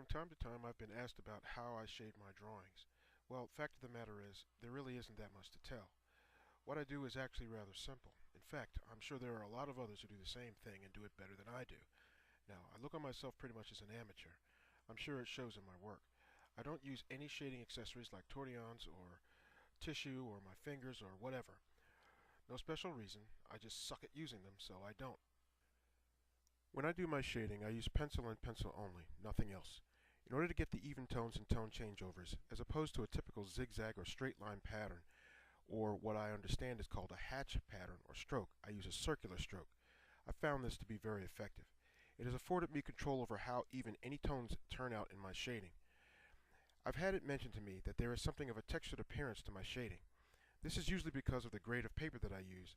From time to time, I've been asked about how I shade my drawings. Well, fact of the matter is, there really isn't that much to tell. What I do is actually rather simple. In fact, I'm sure there are a lot of others who do the same thing and do it better than I do. Now, I look on myself pretty much as an amateur. I'm sure it shows in my work. I don't use any shading accessories like tortillons or tissue or my fingers or whatever. No special reason, I just suck at using them, so I don't. When I do my shading, I use pencil and pencil only, nothing else. In order to get the even tones and tone changeovers, as opposed to a typical zigzag or straight line pattern, or what I understand is called a hatch pattern or stroke, I use a circular stroke. I found this to be very effective. It has afforded me control over how even any tones turn out in my shading. I've had it mentioned to me that there is something of a textured appearance to my shading. This is usually because of the grade of paper that I use,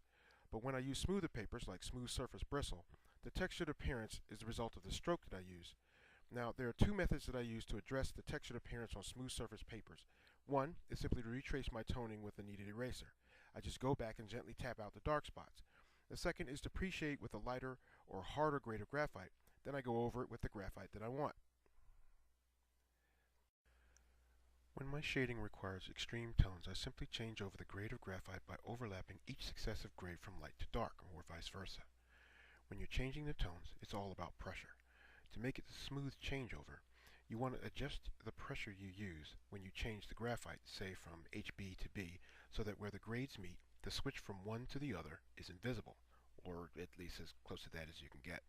but when I use smoother papers like smooth surface bristle, the textured appearance is the result of the stroke that I use. Now, there are two methods that I use to address the textured appearance on smooth surface papers. One is simply to retrace my toning with a kneaded eraser. I just go back and gently tap out the dark spots. The second is to pre-shade with a lighter or harder grade of graphite. Then I go over it with the graphite that I want. When my shading requires extreme tones, I simply change over the grade of graphite by overlapping each successive grade from light to dark, or vice versa. When you're changing the tones, it's all about pressure. To make it a smooth changeover, you want to adjust the pressure you use when you change the graphite, say from HB to B, so that where the grades meet, the switch from one to the other is invisible, or at least as close to that as you can get.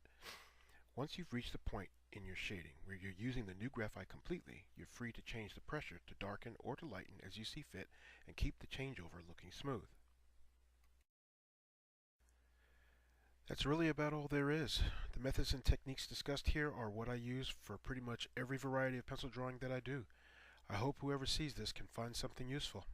Once you've reached the point in your shading where you're using the new graphite completely, you're free to change the pressure to darken or to lighten as you see fit and keep the changeover looking smooth. That's really about all there is. The methods and techniques discussed here are what I use for pretty much every variety of pencil drawing that I do. I hope whoever sees this can find something useful.